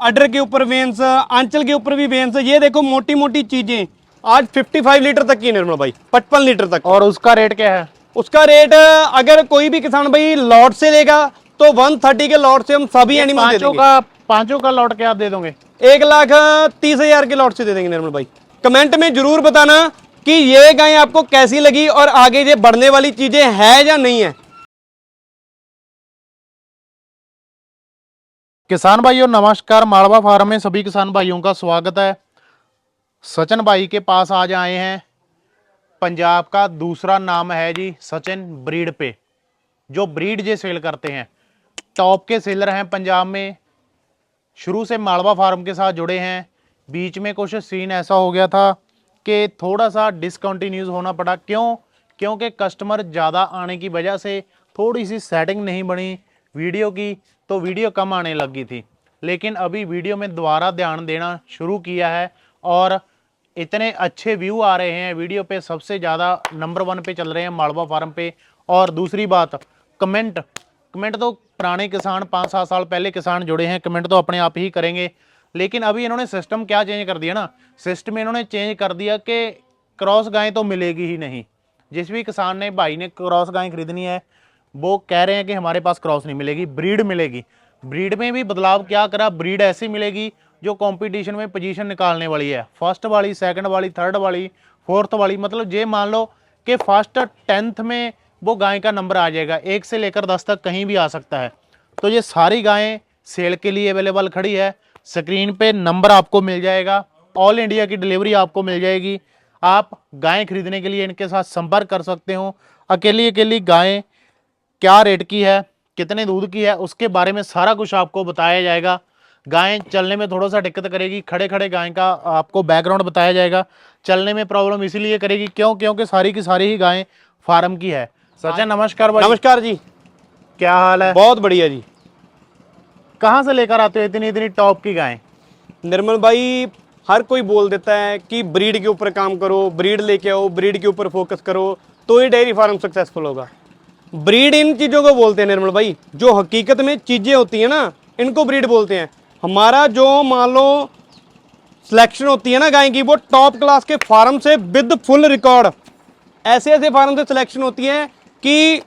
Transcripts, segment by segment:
अडर के ऊपर वेन्स, आंचल के ऊपर भी वेन्स। ये देखो मोटी मोटी चीजें आज 55 लीटर तक की निर्मल भाई, 55 लीटर तक। और उसका रेट क्या है? उसका रेट अगर कोई भी किसान भाई लॉट से लेगा तो 130 के लॉट से हम सभी एनिमल दे देंगे। पांचों का लॉट क्या आप दे दोगे? 1,30,000 के लॉट से दे देंगे निर्मल भाई। कमेंट में जरूर बताना कि ये गाय आपको कैसी लगी और आगे ये बढ़ने वाली चीजें है या नहीं है। किसान भाइयों नमस्कार, मालवा फार्म में सभी किसान भाइयों का स्वागत है। सचिन भाई के पास आज आए हैं। पंजाब का दूसरा नाम है जी सचिन ब्रीड पे, जो ब्रीड जे सेल करते हैं, टॉप के सेलर हैं पंजाब में। शुरू से मालवा फार्म के साथ जुड़े हैं। बीच में कुछ सीन ऐसा हो गया था कि थोड़ा सा डिसकंटिन्यूज होना पड़ा। क्योंकि कस्टमर ज़्यादा आने की वजह से थोड़ी सी सेटिंग नहीं बनी वीडियो की, तो वीडियो कम आने लगी थी। लेकिन अभी वीडियो में दोबारा ध्यान देना शुरू किया है और इतने अच्छे व्यू आ रहे हैं वीडियो पे। सबसे ज़्यादा नंबर 1 पे चल रहे हैं मालवा फार्म पे। और दूसरी बात, कमेंट तो पुराने किसान 5-7 साल पहले किसान जुड़े हैं, कमेंट तो अपने आप ही करेंगे। लेकिन अभी इन्होंने सिस्टम क्या चेंज कर दिया ना, सिस्टम इन्होंने चेंज कर दिया कि क्रॉस गाय तो मिलेगी ही नहीं। जिस भी किसान ने भाई ने क्रॉस गाय खरीदनी है वो कह रहे हैं कि हमारे पास क्रॉस नहीं मिलेगी, ब्रीड मिलेगी। ब्रीड में भी बदलाव क्या करा, ब्रीड ऐसी मिलेगी जो कंपटीशन में पोजीशन निकालने वाली है। फर्स्ट वाली, सेकंड वाली, थर्ड वाली, फोर्थ वाली। मतलब ये मान लो कि फर्स्ट 10th में वो गाय का नंबर आ जाएगा, 1 से लेकर 10 तक कहीं भी आ सकता है। तो ये सारी गायें सेल के लिए अवेलेबल खड़ी है। स्क्रीन पे नंबर आपको मिल जाएगा, ऑल इंडिया की डिलीवरी आपको मिल जाएगी। आप गायें खरीदने के लिए इनके साथ संपर्क कर सकते हो। अकेली गायें क्या रेट की है, कितने दूध की है, उसके बारे में सारा कुछ आपको बताया जाएगा। गायें चलने में थोड़ा सा दिक्कत करेगी, खड़े खड़े गाय का आपको बैकग्राउंड बताया जाएगा। चलने में प्रॉब्लम इसीलिए करेगी क्योंकि सारी की सारी ही गायें फार्म की है। सचिन नमस्कार भाई। नमस्कार जी, क्या हाल है? बहुत बढ़िया जी। कहाँ से लेकर आते हो इतनी इतनी टॉप की गायें? निर्मल भाई हर कोई बोल देता है कि ब्रीड के ऊपर काम करो, ब्रीड लेके आओ, ब्रीड के ऊपर फोकस करो तो ही डेयरी फार्म सक्सेसफुल होगा। ब्रीड इन चीज़ों को बोलते हैं निर्मल भाई, जो हकीकत में चीज़ें होती हैं ना, इनको ब्रीड बोलते हैं। हमारा जो मान लो सिलेक्शन होती है ना गाय की, वो टॉप क्लास के फार्म से विद फुल रिकॉर्ड, ऐसे ऐसे फार्म से सिलेक्शन होती है कि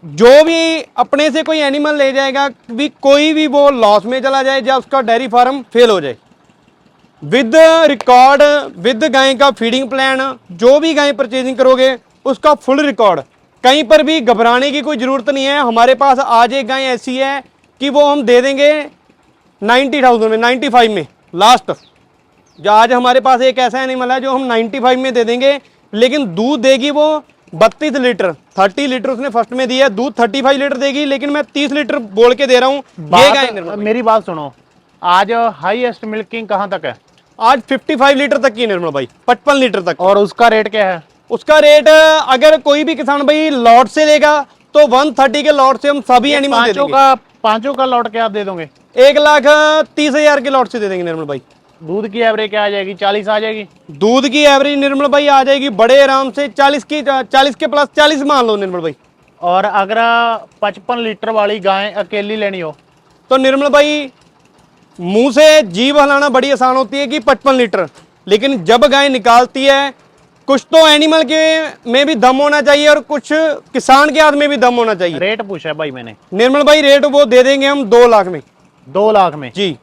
जो भी अपने से कोई एनिमल ले जाएगा भी, कोई भी वो लॉस में चला जाए या उसका डेयरी फार्म फेल हो जाए, विद रिकॉर्ड, विद गाय का फीडिंग प्लान, जो भी गाय परचेजिंग करोगे उसका फुल रिकॉर्ड। कहीं पर भी घबराने की कोई ज़रूरत नहीं है। हमारे पास आज एक गाय ऐसी है कि वो हम दे देंगे 90,000 में, 95 में लास्ट। जो आज हमारे पास एक ऐसा एनिमल है जो हम 95 में दे देंगे, लेकिन दूध देगी वो 32 लीटर। 30 लीटर उसने फर्स्ट में दिया है, दूध 35 लीटर देगी, लेकिन मैं 30 लीटर बोल के दे रहा हूँ। मेरी बात सुनो, आज हाईएस्ट मिल्किंग कहाँ तक है? आज 55 लीटर तक की निर्मल भाई, 55 लीटर तक। और उसका रेट क्या है? उसका रेट अगर कोई भी किसान भाई लॉट से लेगा तो 130 के लॉट से हम सभी एनिमल दे देंगे। पांचों का लॉट क्या आप दे दोगे? 1,30,000 के लॉट से दे देंगे निर्मल भाई। दूध की एवरेज क्या आ जाएगी? 40 आ जाएगी? दूध की एवरेज निर्मल भाई आ जाएगी बड़े आराम से 40 के प्लस 40 मान लो निर्मल भाई। और अगर 55 लीटर वाली गाय अकेली लेनी हो तो निर्मल भाई मुंह से जीभ हलाना बड़ी आसान होती है कि 55 लीटर, लेकिन जब गाय निकालती है कुछ तो एनिमल के में भी दम होना चाहिए और कुछ किसान के हाथ में भी दम होना चाहिए। रेट पूछा है भाई मैंने। निर्मल भाई रेट वो दे देंगे हम 2 लाख में। 2 लाख में जी।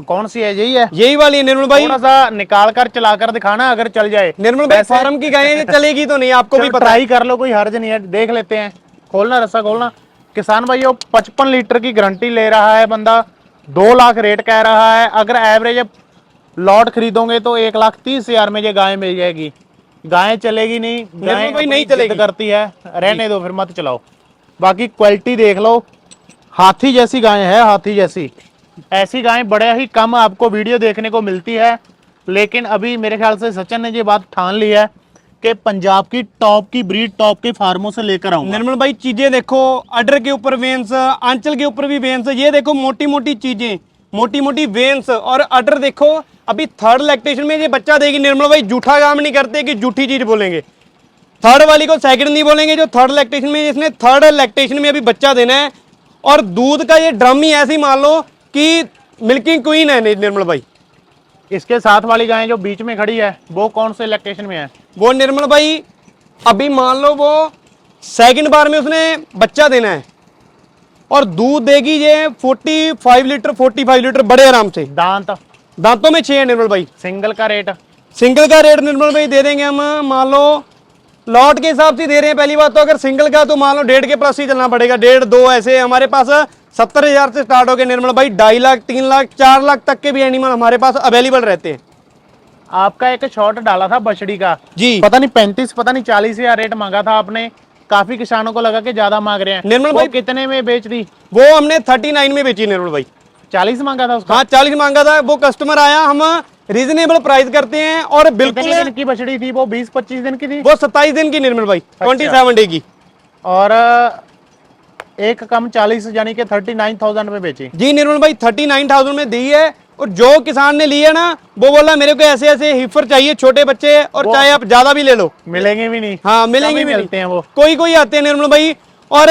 कौन सी है? यही है? यही वाली है निर्मल भाई। थोड़ा सा निकाल कर चला कर दिखाना अगर चल जाए। निर्मल भाई फार्म की गाय चलेगी तो नहीं, आपको भी पता। ट्राई कर लो, कोई हर्ज नहीं है, देख लेते हैं। खोलना, रस्सा खोलना। किसान भाइयों 55 लीटर की गारंटी ले रहा है बंदा, 2 लाख रेट कह रहा है। अगर एवरेज लॉट खरीदोगे तो 1,30,000 में ये गाय मिल जाएगी। गाय चलेगी नहीं, गाय भाई नहीं चलेगी, करती है, रहने दो फिर मत चलाओ। बाकी क्वालिटी देख लो, हाथी जैसी गाय है, हाथी जैसी। ऐसी गाय बड़े ही कम आपको वीडियो देखने को मिलती है। लेकिन अभी मेरे ख्याल से सचिन ने ये बात ठान ली है कि पंजाब की टॉप की ब्रीड टॉप के फार्मों से लेकर आऊंगा। निर्मल भाई चीजें देखो, अडर के ऊपर वेन्स, आंचल के ऊपर भी वेन्स। ये देखो मोटी मोटी चीजें, मोटी मोटी वेन्स और अडर देखो। अभी थर्ड लैक्टेशन में ये बच्चा देगी निर्मल भाई। झूठा काम नहीं करते कि झूठी चीज बोलेंगे। थर्ड वाली को सेकंड नहीं बोलेंगे, जो थर्ड लैक्टेशन में, इसने थर्ड लैक्टेशन में अभी बच्चा देना है। और दूध का ये ड्रम ही ऐसे ही मान लो कि मिल्किंग क्वीन है निर्मल भाई। इसके साथ वाली गाय जो बीच में खड़ी है वो कौन से लैक्टेशन में है? वो निर्मल भाई अभी मान लो वो सेकंड बार में उसने बच्चा देना है और दूध देगी ये 45 लीटर बड़े आराम से। दांत दांतों में 6 है निर्मल भाई। सिंगल का रेट? सिंगल का रेट निर्मल भाई दे देंगे हम, मान लो लॉट के हिसाब से दे रहे हैं। पहली बात तो अगर सिंगल का तो मान लो 1.5 के प्लस ही चलना पड़ेगा, 1.5 2 ऐसे। हमारे पास 70,000 से स्टार्ट हो गए निर्मल भाई, 2.5 लाख 3 लाख 4 लाख तक के भी एनिमल हमारे पास अवेलेबल रहते हैं। आपका एक शॉट डाला था बछड़ी का जी पता नहीं 35 पता नहीं 40,000 रेट मांगा था आपने, काफी किसानों को लगा कि ज्यादा मांग रहे हैं। निर्मल वो भाई कितने में बेच दी? वो हमने 39 में बेची निर्मल भाई। 40 मांगा था उसका? हाँ 40 मांगा था, वो कस्टमर आया, हम रीजनेबल प्राइस करते हैं। और बिल्कुल कितने दिन की बछड़ी थी वो? 20-25 दिन की थी? वो 27 दिन की निर्मल भाई, 27 डे की। और एक कम 40 यानी कि 39,000 में बेची। जी निर्मल भाई 39,000 में दी है। और जो किसान ने ली है ना वो बोला मेरे को ऐसे ऐसे हिफर चाहिए छोटे बच्चे, और चाहे आप ज्यादा भी ले लो। मिलेंगे भी नहीं? हाँ मिलेंगे भी मिलते हैं वो, कोई कोई आते हैं निर्मल भाई। और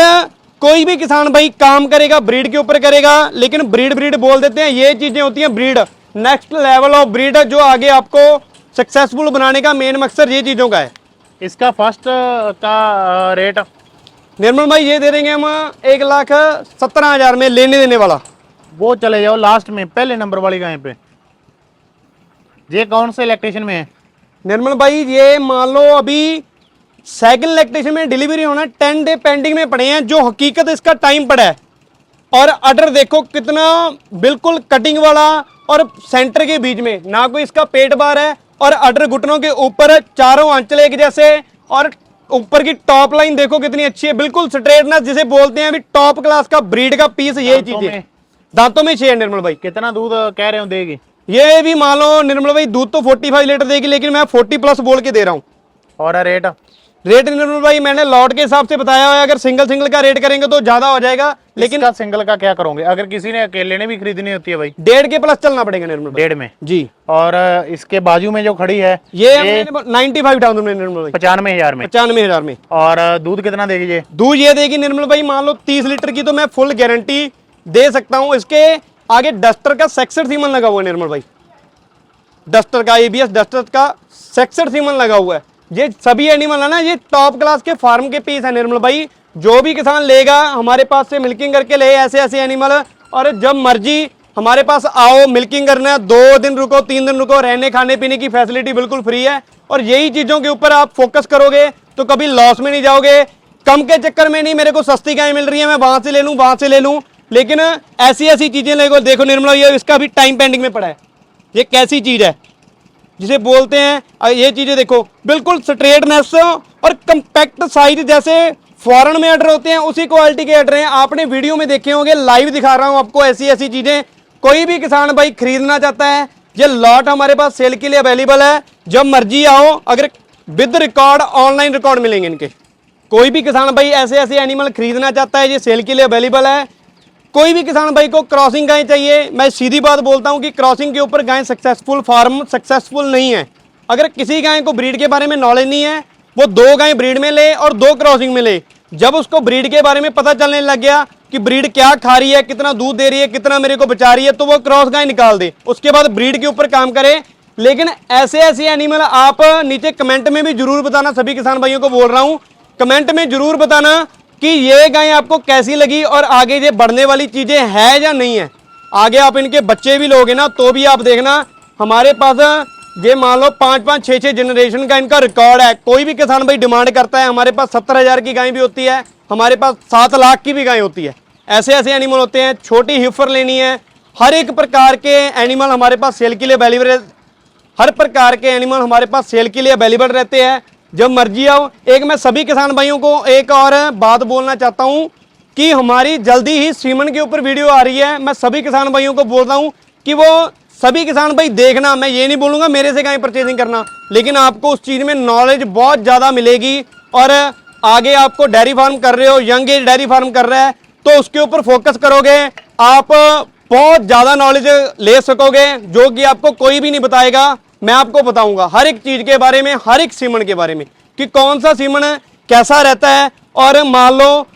कोई भी किसान भाई काम करेगा ब्रीड के ऊपर करेगा, लेकिन ब्रीड बोल देते हैं, ये चीजें होती हैं breed, next level of breed, जो आगे आपको सक्सेसफुल बनाने का मेन मकसद ये चीजों का है। इसका फर्स्ट का रेट निर्मल भाई ये दे देंगे हम 1,17,000 में लेने देने वाला। वो चले जाओ लास्ट में पहले नंबर वाली गाय पे। ये कौन से इलेक्ट्रिशियन में है? निर्मल भाई ये मान लो अभी सेकंड इलेक्ट्रिशियन में डिलीवरी होना 10 डे पेंडिंग में पड़े हैं, जो हकीकत इसका टाइम पड़ा है। और अडर देखो कितना बिल्कुल कटिंग वाला, और सेंटर के बीच में ना कोई इसका पेट बार है, और अडर घुटनों के ऊपर चारों आंचल एक जैसे, और ऊपर की टॉप लाइन देखो कितनी अच्छी है, बिल्कुल स्ट्रेटनेस जिसे बोलते हैं अभी टॉप क्लास का ब्रीड का पीस। ये चीज है, दांतों में 6 है निर्मल भाई। कितना दूध कह रहे हो देगी? ये भी मान लो निर्मल भाई दूध तो 45 लीटर देगी, लेकिन मैं 40 प्लस बोल के दे रहा हूँ। और रेट? रेट निर्मल भाई मैंने लॉट के हिसाब से बताया हुआ है, अगर सिंगल का रेट करेंगे तो ज्यादा हो जाएगा, लेकिन इसका सिंगल का क्या करोगे अगर किसी ने अकेले ने भी खरीदनी होती है भाई? 1.5 के प्लस चलना पड़ेगा निर्मल भाई। 1.5 में जी। और इसके बाजू में जो खड़ी है ये 95,000 में निर्मल भाई, 95,000 में। 95,000 में। और दूध कितना देगी ये? दूध ये देगी निर्मल भाई मान लो 30 लीटर की, तो मैं फुल गारंटी दे सकता हूँ। इसके आगे डस्टर का सेक्सर सीमन लगा हुआ है निर्मल भाई, डस्टर का ABS डस्टर का सेक्सर सीमन लगा हुआ है। ये सभी एनिमल है ना, ये टॉप क्लास के फार्म के पीस है निर्मल भाई। जो भी किसान लेगा हमारे पास से मिल्किंग करके ले, ऐसे ऐसे एनिमल। और जब मर्जी हमारे पास आओ, मिल्किंग करना, 2 दिन रुको 3 दिन रुको, रहने खाने पीने की फैसिलिटी बिल्कुल फ्री है। और यही चीजों के ऊपर आप फोकस करोगे तो कभी लॉस में नहीं जाओगे। कम के चक्कर में नहीं, मेरे को सस्ती गाय मिल रही है मैं वहां से ले लूं वहां से ले लूं, लेकिन ऐसी ऐसी चीजें लेगो। देखो निर्मला ये इसका भी टाइम पेंडिंग में पड़ा है। ये कैसी चीज है जिसे बोलते हैं, ये चीजें देखो बिल्कुल स्ट्रेटनेस और कंपैक्ट साइज, जैसे फॉरेन में ऑर्डर होते हैं उसी क्वालिटी के ऑर्डर हैं। आपने वीडियो में देखे होंगे, लाइव दिखा रहा हूं आपको ऐसी ऐसी चीजें। कोई भी किसान भाई खरीदना चाहता है, ये लॉट हमारे पास सेल के लिए अवेलेबल है। जब मर्जी आओ, अगर विद रिकॉर्ड ऑनलाइन रिकॉर्ड मिलेंगे इनके। कोई भी किसान भाई ऐसे ऐसे एनिमल खरीदना चाहता है, ये सेल के लिए अवेलेबल है। कोई भी किसान भाई को क्रॉसिंग गाय चाहिए, मैं सीधी बात बोलता हूं कि क्रॉसिंग के ऊपर गाय सक्सेसफुल फार्म सक्सेसफुल नहीं है। अगर किसी गाय को ब्रीड के बारे में नॉलेज नहीं है, वो 2 गाय ब्रीड में ले और 2 क्रॉसिंग में ले। जब उसको ब्रीड के बारे में पता चलने लग गया कि ब्रीड क्या खा रही है, कितना दूध दे रही है, कितना मेरे को बचा रही है, तो वो क्रॉस गाय निकाल दे, उसके बाद ब्रीड के ऊपर काम करे। लेकिन ऐसे ऐसे एनिमल आप नीचे कमेंट में भी जरूर बताना, सभी किसान भाइयों को बोल रहा हूं, कमेंट में जरूर बताना कि ये गाय आपको कैसी लगी और आगे ये बढ़ने वाली चीजें है या नहीं है। आगे आप इनके बच्चे भी लोगे ना तो भी आप देखना, हमारे पास ये मान लो 5-5 6-6 जनरेशन का इनका रिकॉर्ड है। कोई भी किसान भाई डिमांड करता है, हमारे पास 70,000 की गाय भी होती है, हमारे पास 7 लाख की भी गाय होती है। ऐसे ऐसे एनिमल होते हैं। छोटी हिफर लेनी है, हर एक प्रकार के एनिमल हमारे पास सेल के लिए अवेलेबल है। हर प्रकार के एनिमल हमारे पास सेल के लिए अवेलेबल रहते हैं, जब मर्जी आओ। एक मैं सभी किसान भाइयों को एक और बात बोलना चाहता हूं कि हमारी जल्दी ही सीमन के ऊपर वीडियो आ रही है। मैं सभी किसान भाइयों को बोल रहा हूं कि वो सभी किसान भाई देखना। मैं ये नहीं बोलूंगा मेरे से गाय परचेजिंग करना, लेकिन आपको उस चीज में नॉलेज बहुत ज्यादा मिलेगी। और आगे आपको डेयरी फार्म कर रहे हो, यंग एज डेयरी फार्म कर रहा है, तो उसके ऊपर फोकस करोगे, आप बहुत ज्यादा नॉलेज ले सकोगे, जो कि आपको कोई भी नहीं बताएगा। मैं आपको बताऊंगा हर एक चीज के बारे में, हर एक सीमन के बारे में, कि कौन सा सीमन कैसा रहता है। और मान लो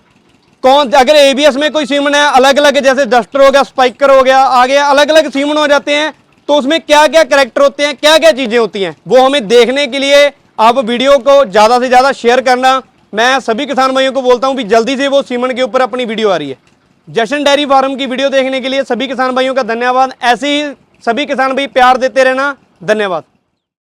कौन, अगर एबीएस में कोई सीमन है अलग अलग, जैसे डस्टर हो गया, स्पाइकर हो गया, आगे अलग अलग सीमन हो जाते हैं, तो उसमें क्या क्या करैक्टर होते हैं, क्या क्या चीजें होती हैं, वो हमें देखने के लिए आप वीडियो को ज्यादा से ज्यादा शेयर करना। मैं सभी किसान भाइयों को बोलता हूं भी जल्दी से वो सीमन के ऊपर अपनी वीडियो आ रही है। जशन डेयरी फार्म की वीडियो देखने के लिए सभी किसान भाइयों का धन्यवाद। ऐसे ही सभी किसान भाई प्यार देते रहना। धन्यवाद।